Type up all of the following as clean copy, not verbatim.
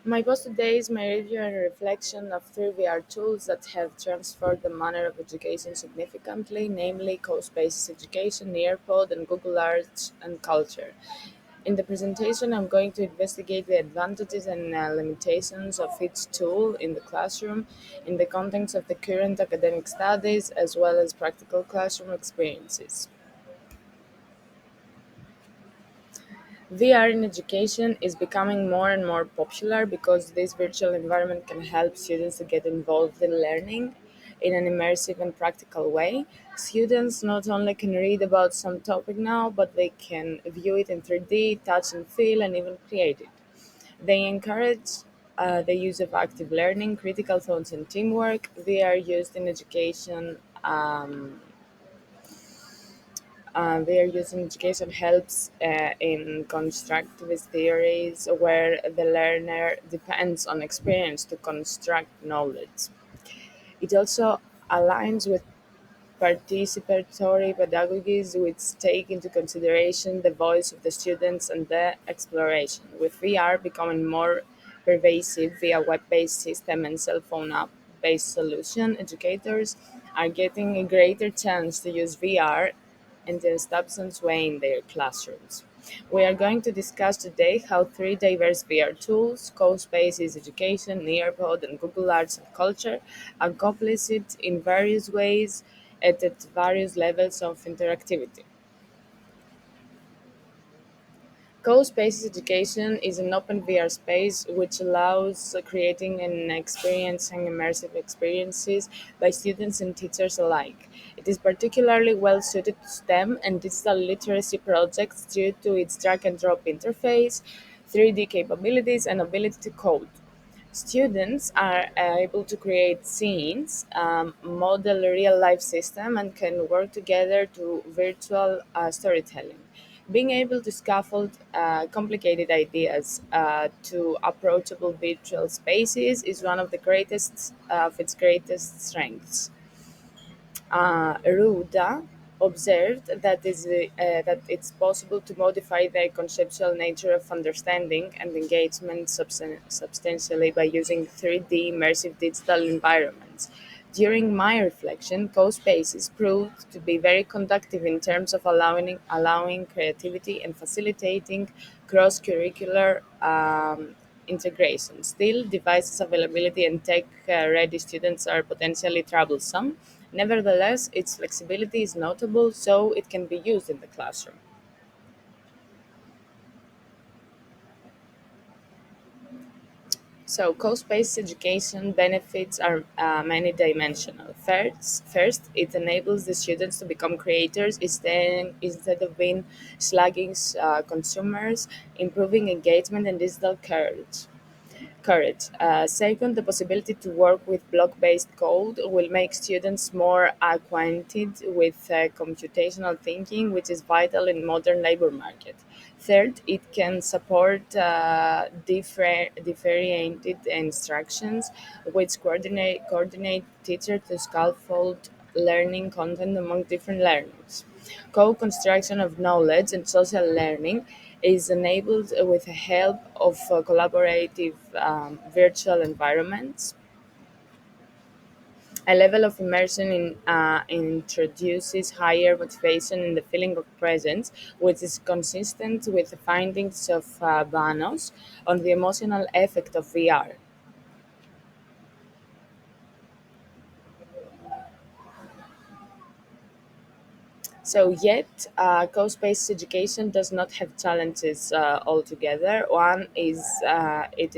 My post today is my review and reflection of three VR tools that have transformed the manner of education significantly, namely Coast-Based Education, Nearpod, and Google Arts and Culture. In the presentation, I'm going to investigate the advantages and limitations of each tool in the classroom in the context of the current academic studies as well as practical classroom experiences. VR in education is becoming more and more popular because this virtual environment can help students to get involved in learning in an immersive and practical way. Students not only can read about some topic now, but they can view it in 3D, touch and feel, and even create it. They encourage the use of active learning, critical thoughts, and teamwork. VR used in education. Their use in education helps in constructivist theories where the learner depends on experience to construct knowledge. It also aligns with participatory pedagogies which take into consideration the voice of the students and the exploration. With VR becoming more pervasive via web-based system and cell phone app-based solution, educators are getting a greater chance to use VR in the substance way in their classrooms. We are going to discuss today how three diverse VR tools, Co-Spaces Education, Nearpod, and Google Arts and Culture, accomplish it in various ways at various levels of interactivity. Co-Spaces Education is an open VR space which allows creating and experiencing immersive experiences by students and teachers alike. It is particularly well suited to STEM and digital literacy projects due to its drag and drop interface, 3D capabilities, and ability to code. Students are able to create scenes, model a real life system, and can work together to virtual storytelling. Being able to scaffold complicated ideas to approachable virtual spaces is one of the greatest of its greatest strengths. Ruda observed that it's possible to modify the conceptual nature of understanding and engagement substantially by using 3D immersive digital environments. During my reflection, co-spaces proved to be very conductive in terms of allowing creativity and facilitating cross-curricular integration. Still, devices availability and tech-ready students are potentially troublesome. Nevertheless, its flexibility is notable, so it can be used in the classroom. So, cost-based education benefits are many dimensional. First, it enables the students to become creators instead of being slugging consumers, improving engagement and digital courage. Second, the possibility to work with block-based code will make students more acquainted with computational thinking, which is vital in modern labor market. Third, it can support differentiated instructions, which coordinate teacher to scaffold learning content among different learners. Co-construction of knowledge and social learning is enabled with the help of collaborative virtual environments. A level of immersion introduces higher motivation and the feeling of presence, which is consistent with the findings of Banos on the emotional effect of VR. Yet, course-based education does not have challenges altogether. One is it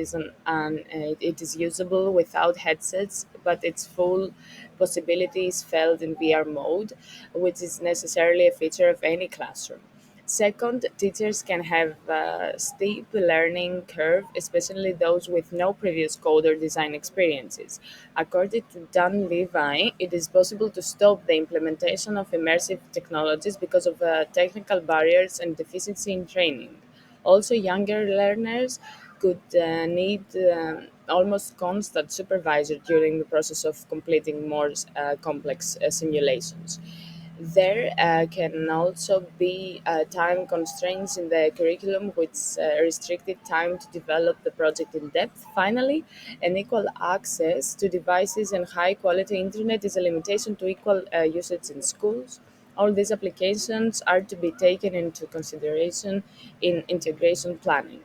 is usable without headsets, but its full possibility is felt in VR mode, which is necessarily a feature of any classroom. Second, teachers can have a steep learning curve, especially those with no previous code or design experiences. According to Dan Levi, it is possible to stop the implementation of immersive technologies because of technical barriers and deficiency in training. Also, younger learners could need almost constant supervisor during the process of completing more complex simulations. There can also be time constraints in the curriculum, which restricted time to develop the project in depth. Finally, unequal access to devices and high quality internet is a limitation to equal usage in schools. All these applications are to be taken into consideration in integration planning.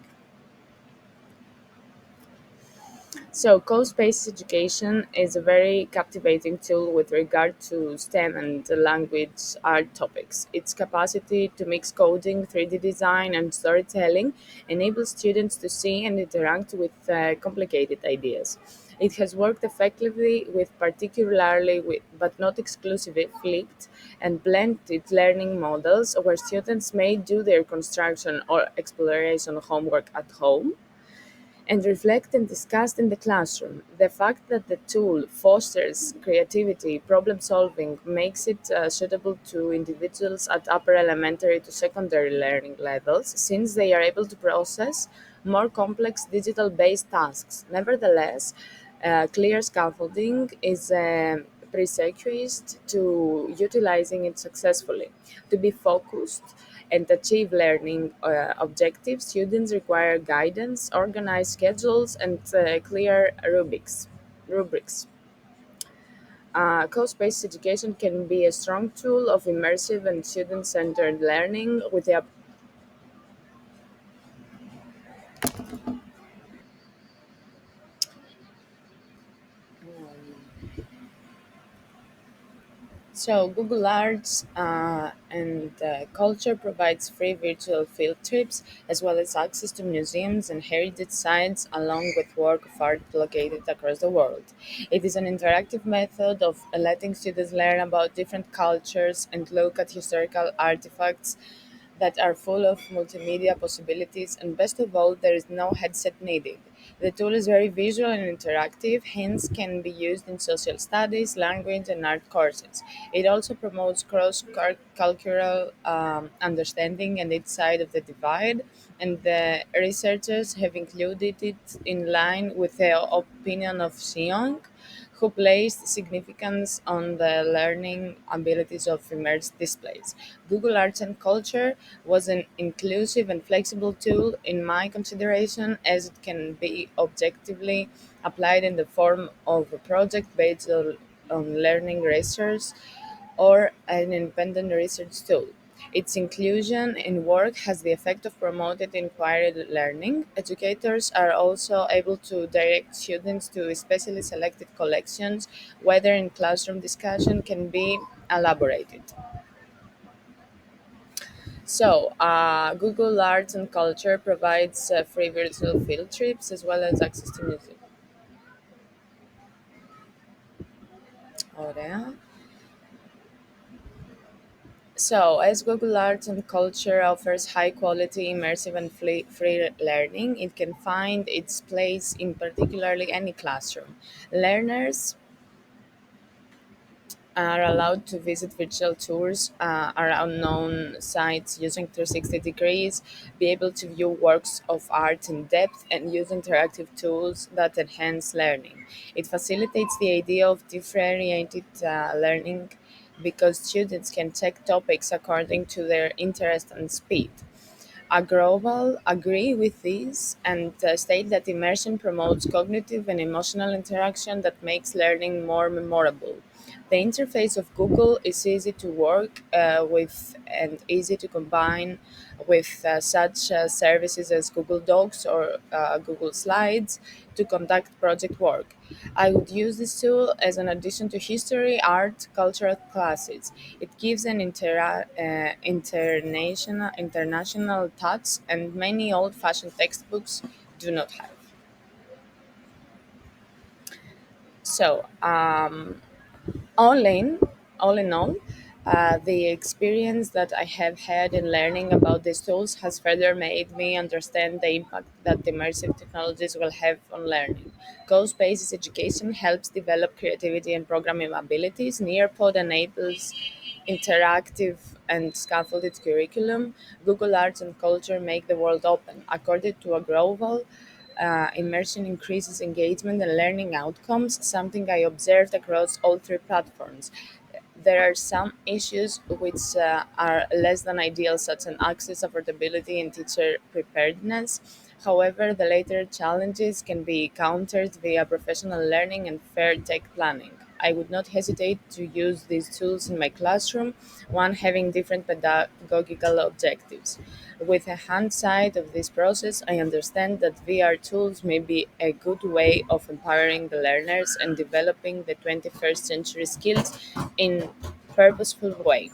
So, course-based education is a very captivating tool with regard to STEM and language art topics. Its capacity to mix coding, 3D design, and storytelling enables students to see and interact with complicated ideas. It has worked effectively with particularly with, but not exclusively flipped and blended learning models where students may do their construction or exploration homework at home and reflect and discussed in the classroom. The fact that the tool fosters creativity, problem solving, makes it suitable to individuals at upper elementary to secondary learning levels since they are able to process more complex digital based tasks. Nevertheless, clear scaffolding is a prerequisite to utilizing it successfully. To be focused and achieve learning objectives, students require guidance, organized schedules, and clear rubrics. Course-based education can be a strong tool of immersive and student-centered learning with the So Google Arts and Culture provides free virtual field trips as well as access to museums and heritage sites along with work of art located across the world. It is an interactive method of letting students learn about different cultures and look at historical artifacts that are full of multimedia possibilities, and best of all, there is no headset needed. The tool is very visual and interactive, hence can be used in social studies, language, and art courses. It also promotes cross-cultural understanding and its side of the divide, and the researchers have included it in line with the opinion of Xiong, who placed significance on the learning abilities of immersed displays. Google Arts and Culture was an inclusive and flexible tool in my consideration as it can be objectively applied in the form of a project based on learning research or an independent research tool. Its inclusion in work has the effect of promoting inquiry learning. Educators are also able to direct students to specially selected collections, whether in classroom discussion can be elaborated. So, Google Arts and Culture provides free virtual field trips as well as access to music. Ora. So, as Google Arts and Culture offers high quality, immersive, and free learning, it can find its place in particularly any classroom. Learners are allowed to visit virtual tours around known sites using 360 degrees, be able to view works of art in depth, and use interactive tools that enhance learning. It facilitates the idea of differentiated learning because students can check topics according to their interest and speed. Agrawal agree with this and state that immersion promotes cognitive and emotional interaction that makes learning more memorable. The interface of Google is easy to work with and easy to combine with such services as Google Docs or Google Slides to conduct project work. I would use this tool as an addition to history, art, cultural classes. It gives an international touch, and many old-fashioned textbooks do not have. So, all in all, the experience that I have had in learning about these tools has further made me understand the impact that immersive technologies will have on learning. Course-based education helps develop creativity and programming abilities. Nearpod enables interactive and scaffolded curriculum. Google Arts and Culture make the world open. According to a global immersion increases engagement and learning outcomes, something I observed across all three platforms. There are some issues which are less than ideal, such as access, affordability, and teacher preparedness. However, the later challenges can be countered via professional learning and fair tech planning. I would not hesitate to use these tools in my classroom, one having different pedagogical objectives. With the hindsight of this process, I understand that VR tools may be a good way of empowering the learners and developing the 21st century skills in purposeful way.